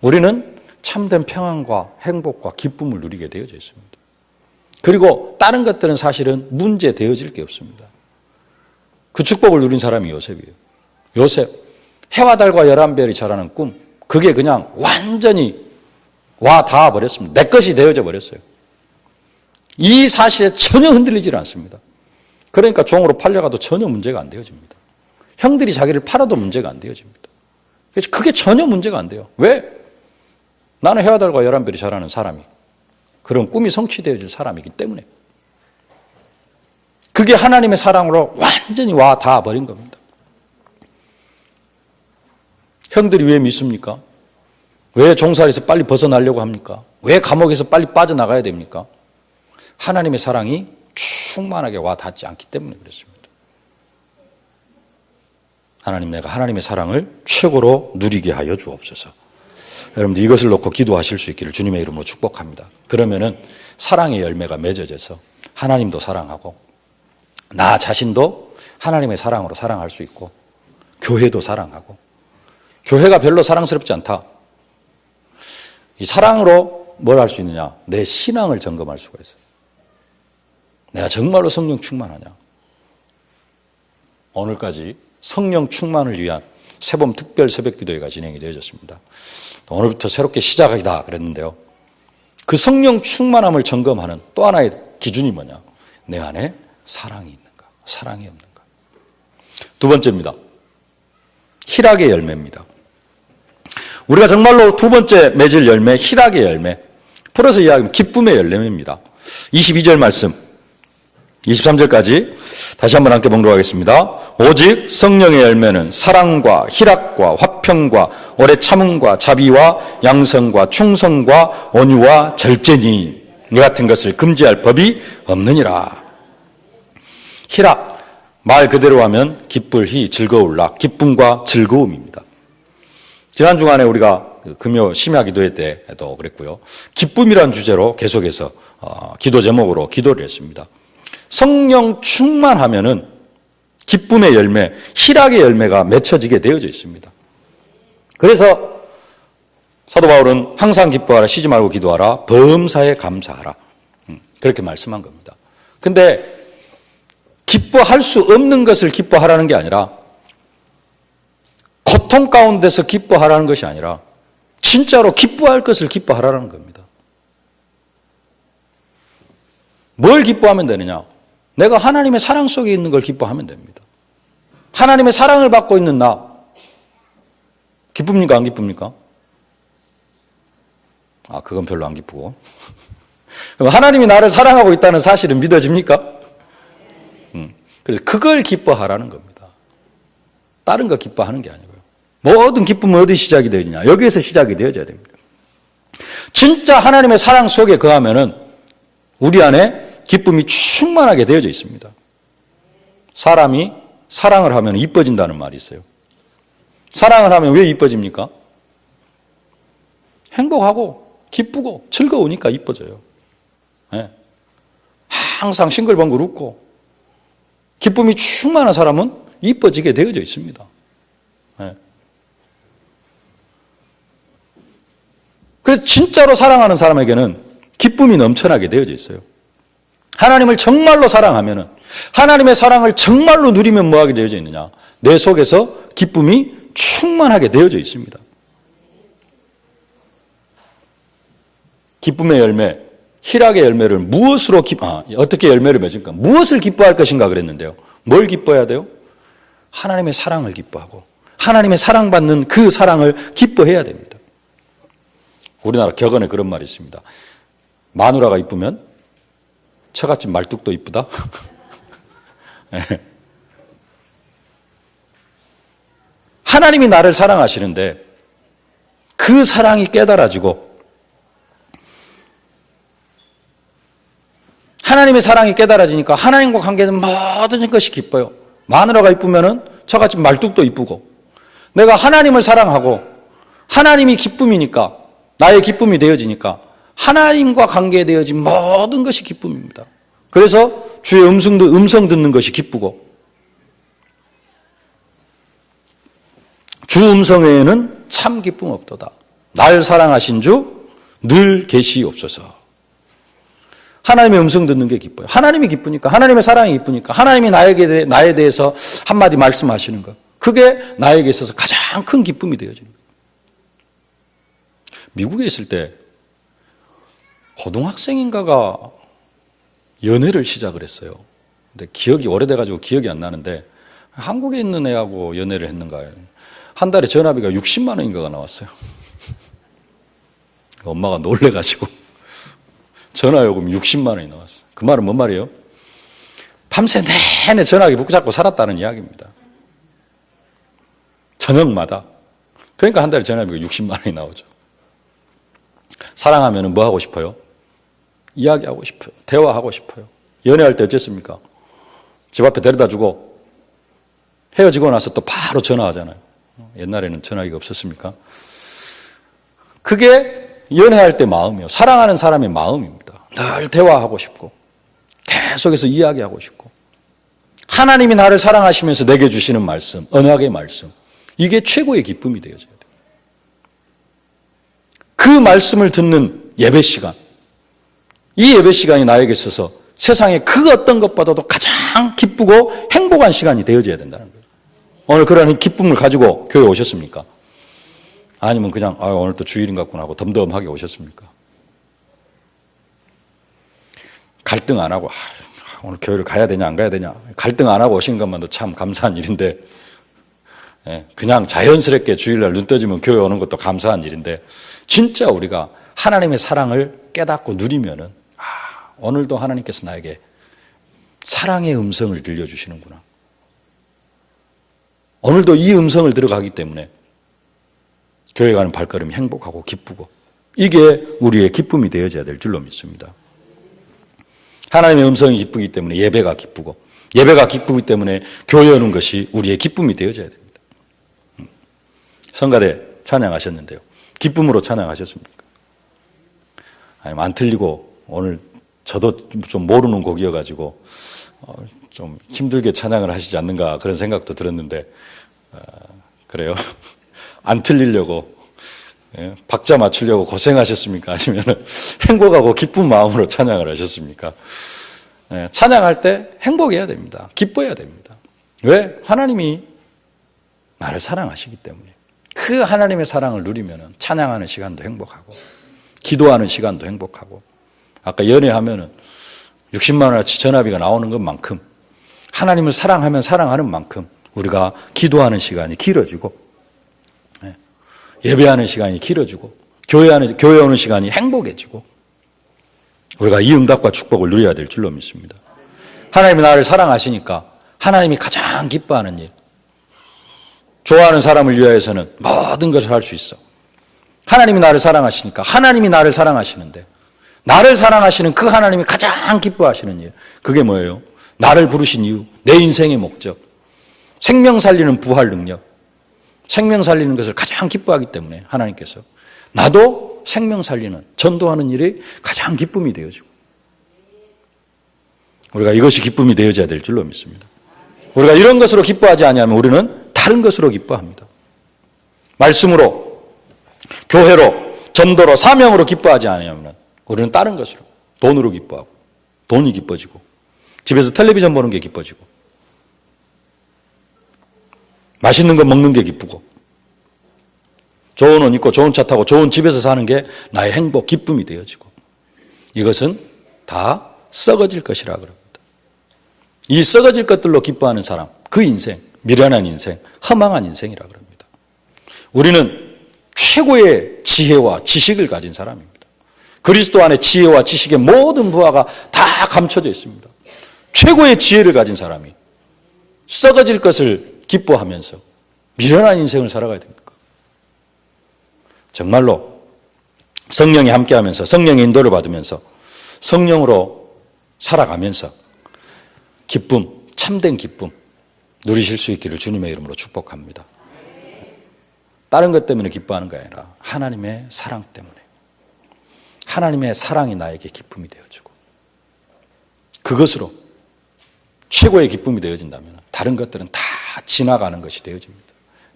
우리는 참된 평안과 행복과 기쁨을 누리게 되어져 있습니다. 그리고 다른 것들은 사실은 문제 되어질 게 없습니다. 그 축복을 누린 사람이 요셉이에요. 요셉, 해와 달과 11별이 자라는 꿈, 그게 그냥 완전히 와 닿아버렸습니다. 내 것이 되어져 버렸어요. 이 사실에 전혀 흔들리질 않습니다. 그러니까 종으로 팔려가도 전혀 문제가 안 되어집니다. 형들이 자기를 팔아도 문제가 안 되어집니다. 그게 전혀 문제가 안 돼요. 왜? 나는 해와 달과 11별이 자라는 사람이, 그런 꿈이 성취되어질 사람이기 때문에. 그게 하나님의 사랑으로 완전히 와 닿아버린 겁니다. 형들이 왜 믿습니까? 왜 종살이에서 빨리 벗어나려고 합니까? 왜 감옥에서 빨리 빠져나가야 됩니까? 하나님의 사랑이 충만하게 와 닿지 않기 때문에 그렇습니다. 하나님, 내가 하나님의 사랑을 최고로 누리게 하여 주옵소서. 여러분들 이것을 놓고 기도하실 수 있기를 주님의 이름으로 축복합니다. 그러면은 사랑의 열매가 맺어져서 하나님도 사랑하고 나 자신도 하나님의 사랑으로 사랑할 수 있고 교회도 사랑하고, 교회가 별로 사랑스럽지 않다. 이 사랑으로 뭘 할 수 있느냐? 내 신앙을 점검할 수가 있어요. 내가 정말로 성령 충만하냐? 오늘까지 성령 충만을 위한 새봄 특별 새벽기도회가 진행이 되어졌습니다. 오늘부터 새롭게 시작이다 그랬는데요. 그 성령 충만함을 점검하는 또 하나의 기준이 뭐냐? 내 안에 사랑이 있는가? 사랑이 없는가? 두 번째입니다. 희락의 열매입니다. 우리가 정말로 두 번째 맺을 열매, 희락의 열매. 풀어서 이야기하면 기쁨의 열매입니다. 22절 말씀, 23절까지 다시 한번 함께 봉독 하겠습니다. 오직 성령의 열매는 사랑과 희락과 화평과 오래 참음과 자비와 양성과 충성과 온유와 절제니 이 같은 것을 금지할 법이 없느니라. 희락, 말 그대로 하면 기쁠 희, 즐거울락, 기쁨과 즐거움입니다. 지난 주간에 우리가 금요 심야 기도회 때도 그랬고요. 기쁨이라는 주제로 계속해서 기도 제목으로 기도를 했습니다. 성령 충만하면은 기쁨의 열매, 희락의 열매가 맺혀지게 되어져 있습니다. 그래서 사도 바울은 항상 기뻐하라, 쉬지 말고 기도하라, 범사에 감사하라, 그렇게 말씀한 겁니다. 근데 기뻐할 수 없는 것을 기뻐하라는 게 아니라, 고통 가운데서 기뻐하라는 것이 아니라 진짜로 기뻐할 것을 기뻐하라는 겁니다. 뭘 기뻐하면 되느냐? 내가 하나님의 사랑 속에 있는 걸 기뻐하면 됩니다. 하나님의 사랑을 받고 있는 나, 기쁩니까? 안 기쁩니까? 그건 별로 안 기쁘고. 그럼 하나님이 나를 사랑하고 있다는 사실은 믿어집니까? 그래서 그걸 기뻐하라는 겁니다. 다른 거 기뻐하는 게 아니고요. 모든 기쁨은 어디 시작이 되느냐? 여기에서 시작이 되어져야 됩니다. 진짜 하나님의 사랑 속에 거하면은 우리 안에 기쁨이 충만하게 되어져 있습니다. 사람이 사랑을 하면 이뻐진다는 말이 있어요. 사랑을 하면 왜 이뻐집니까? 행복하고 기쁘고 즐거우니까 이뻐져요. 네. 항상 싱글벙글 웃고 기쁨이 충만한 사람은 이뻐지게 되어져 있습니다. 네. 그래서 진짜로 사랑하는 사람에게는 기쁨이 넘쳐나게 되어져 있어요. 하나님을 정말로 사랑하면은, 하나님의 사랑을 정말로 누리면 뭐하게 되어져 있느냐? 내 속에서 기쁨이 충만하게 되어져 있습니다. 기쁨의 열매, 희락의 열매를 무엇으로 어떻게 열매를 맺을까? 무엇을 기뻐할 것인가 그랬는데요. 뭘 기뻐해야 돼요? 하나님의 사랑을 기뻐하고 하나님의 사랑받는 그 사랑을 기뻐해야 됩니다. 우리나라 격언에 그런 말이 있습니다. 마누라가 이쁘면 처갓집 말뚝도 이쁘다. 네. 하나님이 나를 사랑하시는데 그 사랑이 깨달아지고 하나님의 사랑이 깨달아지니까 하나님과 관계는 모든 것이 기뻐요. 마누라가 이쁘면은 저같이 말뚝도 이쁘고, 내가 하나님을 사랑하고 하나님이 기쁨이니까, 나의 기쁨이 되어지니까 하나님과 관계되어진 모든 것이 기쁨입니다. 그래서 주의 음성 듣는 것이 기쁘고, 주 음성 외에는 참 기쁨 없도다. 날 사랑하신 주 늘 계시옵소서. 하나님의 음성 듣는 게 기뻐요. 하나님이 기쁘니까, 하나님의 사랑이 기쁘니까, 하나님이 나에 대해서 한마디 말씀하시는 것, 그게 나에게 있어서 가장 큰 기쁨이 되어지는 거예요. 미국에 있을 때 고등학생인가가 연애를 시작을 했어요. 근데 기억이 오래돼가지고 기억이 안 나는데, 한국에 있는 애하고 연애를 했는가요? 한 달에 전화비가 60만 원인가가 나왔어요. 엄마가 놀래가지고 전화요금 60만 원이 나왔어요. 그 말은 뭔 말이에요? 밤새 내내 전화기 붙잡고 살았다는 이야기입니다. 저녁마다. 그러니까 한 달에 전화비가 60만 원이 나오죠. 사랑하면 뭐 하고 싶어요? 이야기하고 싶어요. 대화하고 싶어요. 연애할 때 어쨌습니까? 집 앞에 데려다 주고 헤어지고 나서 또 바로 전화하잖아요. 옛날에는 전화기가 없었습니까? 그게 연애할 때 마음이에요. 사랑하는 사람의 마음입니다. 늘 대화하고 싶고 계속해서 이야기하고 싶고, 하나님이 나를 사랑하시면서 내게 주시는 말씀, 언약의 말씀, 이게 최고의 기쁨이 되어져야 돼요. 그 말씀을 듣는 예배 시간, 이 예배 시간이 나에게 있어서 세상에 그 어떤 것보다도 가장 기쁘고 행복한 시간이 되어져야 된다는 거예요. 오늘 그런 기쁨을 가지고 교회 오셨습니까? 아니면 그냥 오늘 또 주일인 것 같구나 하고 덤덤하게 오셨습니까? 갈등 안 하고 오늘 교회를 가야 되냐 안 가야 되냐, 갈등 안 하고 오신 것만도 참 감사한 일인데, 그냥 자연스럽게 주일날 눈 떠지면 교회 오는 것도 감사한 일인데, 진짜 우리가 하나님의 사랑을 깨닫고 누리면은 오늘도 하나님께서 나에게 사랑의 음성을 들려주시는구나. 오늘도 이 음성을 들어가기 때문에 교회 가는 발걸음이 행복하고 기쁘고, 이게 우리의 기쁨이 되어져야 될 줄로 믿습니다. 하나님의 음성이 기쁘기 때문에 예배가 기쁘고, 예배가 기쁘기 때문에 교회 오는 것이 우리의 기쁨이 되어져야 됩니다. 성가대 찬양하셨는데요, 기쁨으로 찬양하셨습니까? 아니면 안 틀리고, 오늘 저도 좀 모르는 곡이어가지고 좀 힘들게 찬양을 하시지 않는가 그런 생각도 들었는데, 그래요? 안 틀리려고, 박자 맞추려고 고생하셨습니까? 아니면 행복하고 기쁜 마음으로 찬양을 하셨습니까? 찬양할 때 행복해야 됩니다. 기뻐해야 됩니다. 왜? 하나님이 나를 사랑하시기 때문에. 그 하나님의 사랑을 누리면 찬양하는 시간도 행복하고, 기도하는 시간도 행복하고, 아까 연애하면은 60만 원어치 전화비가 나오는 것만큼, 하나님을 사랑하면 사랑하는 만큼 우리가 기도하는 시간이 길어지고, 예배하는 시간이 길어지고, 교회 오는 시간이 행복해지고, 우리가 이 응답과 축복을 누려야 될 줄로 믿습니다. 하나님이 나를 사랑하시니까 하나님이 가장 기뻐하는 일, 좋아하는 사람을 위하여서는 모든 것을 할 수 있어. 하나님이 나를 사랑하시니까, 하나님이 나를 사랑하시는데, 나를 사랑하시는 그 하나님이 가장 기뻐하시는 일, 그게 뭐예요? 나를 부르신 이유, 내 인생의 목적, 생명 살리는 부활 능력, 생명 살리는 것을 가장 기뻐하기 때문에 하나님께서 나도 생명 살리는, 전도하는 일이 가장 기쁨이 되어지고, 우리가 이것이 기쁨이 되어져야 될 줄로 믿습니다. 우리가 이런 것으로 기뻐하지 아니하면 우리는 다른 것으로 기뻐합니다. 말씀으로, 교회로, 전도로, 사명으로 기뻐하지 아니하면 우리는 다른 것으로, 돈으로 기뻐하고, 돈이 기뻐지고, 집에서 텔레비전 보는 게 기뻐지고, 맛있는 거 먹는 게 기쁘고, 좋은 옷 입고 좋은 차 타고 좋은 집에서 사는 게 나의 행복, 기쁨이 되어지고, 이것은 다 썩어질 것이라 그럽니다. 이 썩어질 것들로 기뻐하는 사람, 그 인생, 미련한 인생, 허망한 인생이라 그럽니다. 우리는 최고의 지혜와 지식을 가진 사람입니다. 그리스도 안에 지혜와 지식의 모든 부하가 다 감춰져 있습니다. 최고의 지혜를 가진 사람이 썩어질 것을 기뻐하면서 미련한 인생을 살아가야 됩니까? 정말로 성령이 함께하면서 성령의 인도를 받으면서 성령으로 살아가면서 기쁨, 참된 기쁨 누리실 수 있기를 주님의 이름으로 축복합니다. 다른 것 때문에 기뻐하는 게 아니라 하나님의 사랑 때문에, 하나님의 사랑이 나에게 기쁨이 되어지고 그것으로 최고의 기쁨이 되어진다면 다른 것들은 다 지나가는 것이 되어집니다.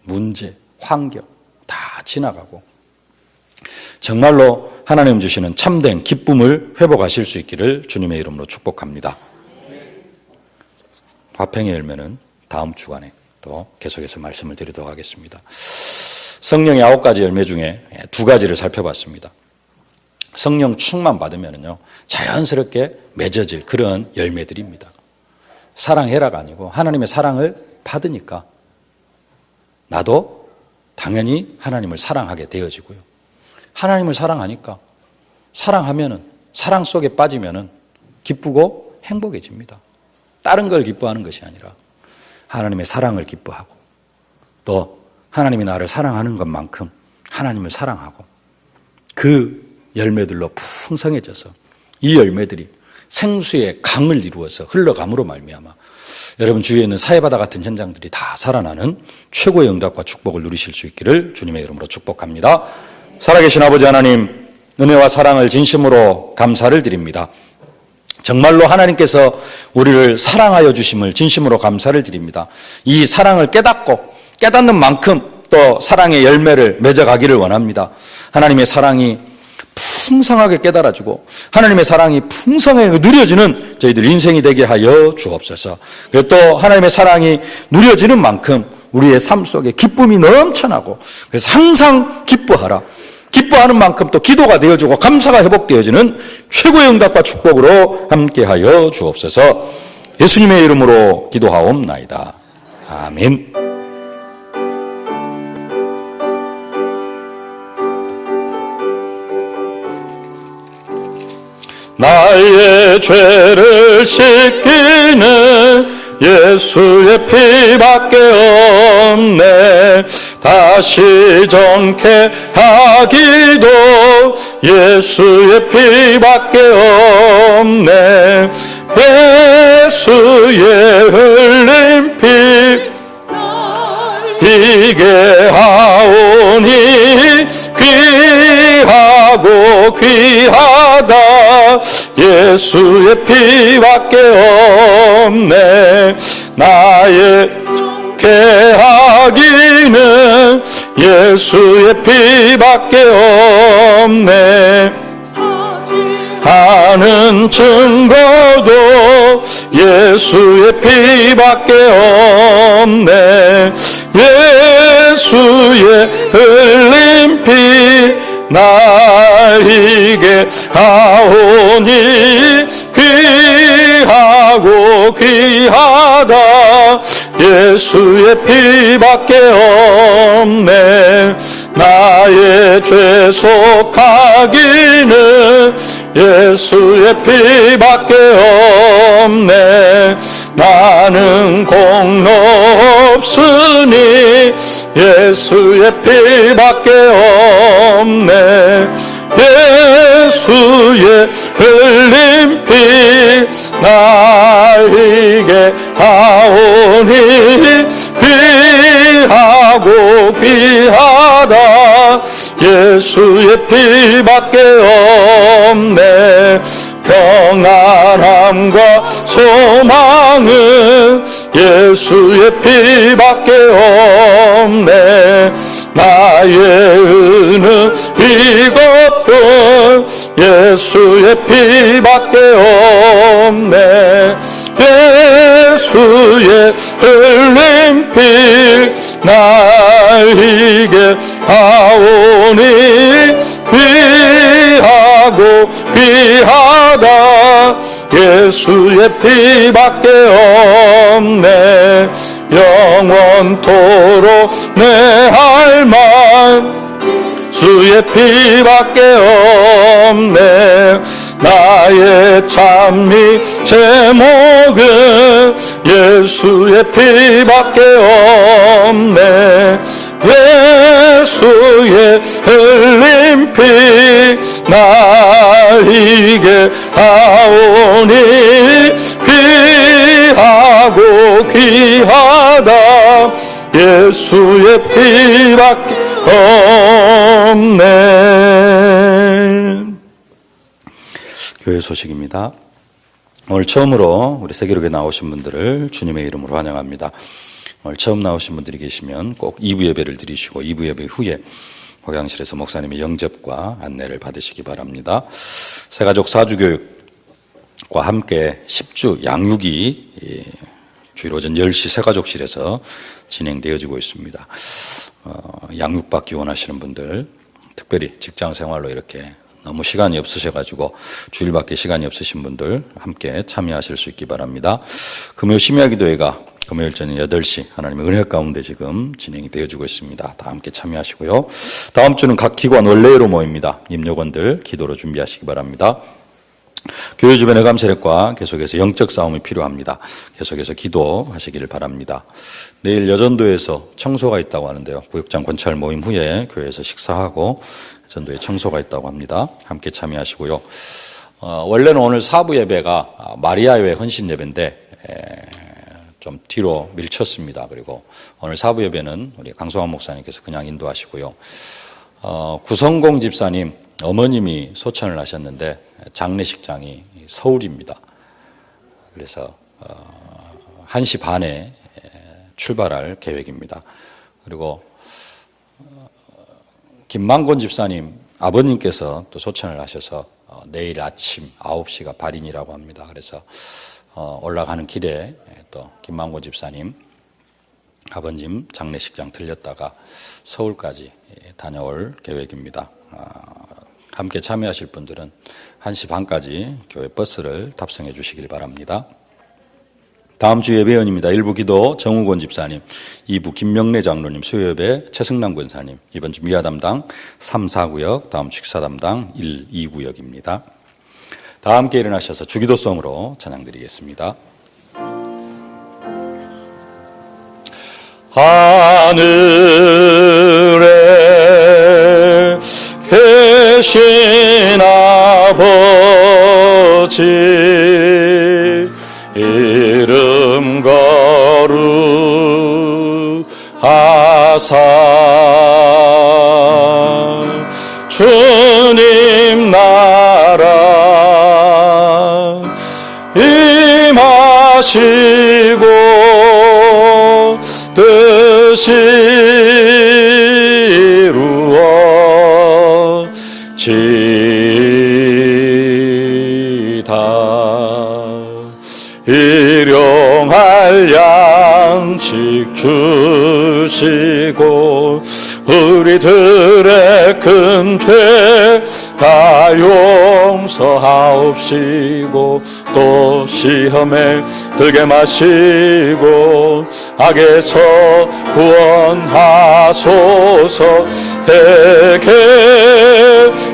문제, 환경 다 지나가고 정말로 하나님 주시는 참된 기쁨을 회복하실 수 있기를 주님의 이름으로 축복합니다. 화평의 열매는 다음 주간에 또 계속해서 말씀을 드리도록 하겠습니다. 성령의 9가지 열매 중에 2가지를 살펴봤습니다. 성령 충만 받으면요 자연스럽게 맺어질 그런 열매들입니다. 사랑해라가 아니고 하나님의 사랑을 받으니까 나도 당연히 하나님을 사랑하게 되어지고요. 하나님을 사랑하니까 사랑하면은 사랑 속에 빠지면은 기쁘고 행복해집니다. 다른 걸 기뻐하는 것이 아니라 하나님의 사랑을 기뻐하고 또 하나님이 나를 사랑하는 것만큼 하나님을 사랑하고 그 열매들로 풍성해져서 이 열매들이 생수의 강을 이루어서 흘러감으로 말미암아 여러분 주위에 있는 사해바다 같은 현장들이 다 살아나는 최고의 응답과 축복을 누리실 수 있기를 주님의 이름으로 축복합니다. 살아계신 아버지 하나님, 은혜와 사랑을 진심으로 감사를 드립니다. 정말로 하나님께서 우리를 사랑하여 주심을 진심으로 감사를 드립니다. 이 사랑을 깨닫는 만큼 또 사랑의 열매를 맺어가기를 원합니다. 하나님의 사랑이 풍성하게 깨달아지고 하나님의 사랑이 풍성하게 누려지는 저희들 인생이 되게 하여 주옵소서. 그리고 또 하나님의 사랑이 누려지는 만큼 우리의 삶 속에 기쁨이 넘쳐나고 그래서 항상 기뻐하라. 기뻐하는 만큼 또 기도가 되어주고 감사가 회복되어지는 최고의 응답과 축복으로 함께하여 주옵소서. 예수님의 이름으로 기도하옵나이다. 아멘. 나의 죄를 씻기는 예수의 피밖에 없네. 다시 정케 하기도 예수의 피밖에 없네. 예수의 흘린 피 이게 하오니 귀하고 귀하다. 예수의 피밖에 없네. 나의 개하기는 예수의 피밖에 없네. 하는 증거도 예수의 피밖에 없네. 예수의 흘린 피 나에게 하오니 귀하고 귀하다. 예수의 피밖에 없네. 나의 죄 속하기는 예수의 피밖에 없네. 나는 공로 없으니 예수의 피밖에 없네. 예수의 흘린 피 나에게 하오니 귀하고 귀하다. 예수의 피밖에 없네. 평안함과 소망은 예수의 피밖에 없네. 나의 은은 이것도 예수의 피밖에 없네. 예수의 흘린 피 나에게 하오니 귀하고 귀하다. 예수의 피밖에 없네. 영원토록 내 할망 주의 피밖에 없네. 나의 찬미 제목은 예수의 피밖에 없네. 예수의 흘린 피 나에게 하오니 귀하고 귀하다. 예수의 피밖에 없네. 교회 소식입니다. 오늘 처음으로 우리 세계로에 나오신 분들을 주님의 이름으로 환영합니다. 오늘 처음 나오신 분들이 계시면 꼭 2부 예배를 드리시고 2부 예배 후에 복양실에서 목사님의 영접과 안내를 받으시기 바랍니다. 새가족 사주교육과 함께 10주 양육이 주일 오전 10시 새가족실에서 진행되어지고 있습니다. 양육받기 원하시는 분들, 특별히 직장생활로 이렇게 너무 시간이 없으셔가지고 주일밖에 시간이 없으신 분들 함께 참여하실 수 있기 바랍니다. 금요 심야기도회가 금요일 저녁 8시 하나님의 은혜 가운데 지금 진행이 되어지고 있습니다. 다 함께 참여하시고요. 다음 주는 각 기관 원래로 모입니다. 임요건들 기도로 준비하시기 바랍니다. 교회 주변의 감세력과 계속해서 영적 싸움이 필요합니다. 계속해서 기도하시기를 바랍니다. 내일 여전도에서 청소가 있다고 하는데요. 구역장 권찰 모임 후에 교회에서 식사하고 여전도에 청소가 있다고 합니다. 함께 참여하시고요. 원래는 오늘 4부 예배가 마리아의 헌신 예배인데 좀 뒤로 밀쳤습니다. 그리고 오늘 4부 예배는 우리 강성환 목사님께서 그냥 인도하시고요. 구성공 집사님 어머님이 소천을 하셨는데 장례식장이 서울입니다. 그래서 1시 반에 출발할 계획입니다. 그리고 김만곤 집사님 아버님께서 또 소천을 하셔서 내일 아침 9시가 발인이라고 합니다. 그래서 올라가는 길에 또 김만곤 집사님 아버님 장례식장 들렸다가 서울까지 다녀올 계획입니다. 함께 참여하실 분들은 1시 반까지 교회 버스를 탑승해 주시길 바랍니다. 다음 주 예배연입니다. 1부 기도 정우곤 집사님, 2부 김명래 장로님, 수요예배 최승남 권사님, 이번 주 미화 담당 3, 4구역, 다음 주 식사 담당 1, 2구역입니다. 다 함께 일어나셔서 주기도송으로 찬양드리겠습니다. 하늘에 계신 아버지 이름 거룩하사 주님 나라 임하시고 뜻이 이루어지다. 일용할 양식 주시고 우리들의 큰 죄 다 용서하옵시고 또 시험에 들게 마시고 악에서 구원하소서. 대개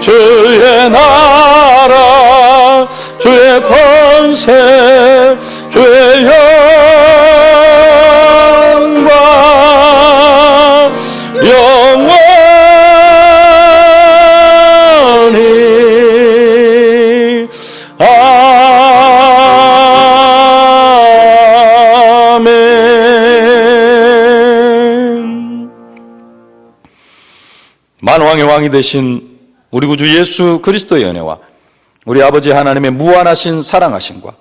주의 나라 주의 권세 주의 영광 영원히 아멘. 만왕의 왕이 되신 우리 구주 예수 그리스도의 은혜와 우리 아버지 하나님의 무한하신 사랑하심과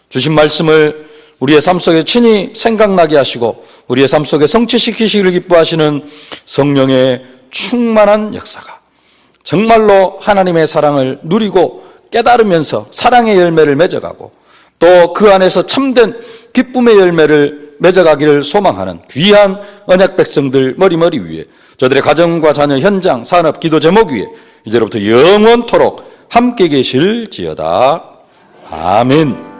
주신 말씀을 우리의 삶 속에 친히 생각나게 하시고 우리의 삶 속에 성취시키시기를 기뻐하시는 성령의 충만한 역사가 정말로 하나님의 사랑을 누리고 깨달으면서 사랑의 열매를 맺어가고 또 그 안에서 참된 기쁨의 열매를 맺어가기를 소망하는 귀한 언약 백성들 머리머리 위에 저들의 가정과 자녀, 현장, 산업, 기도 제목 위에 이제로부터 영원토록 함께 계실지어다. 아멘.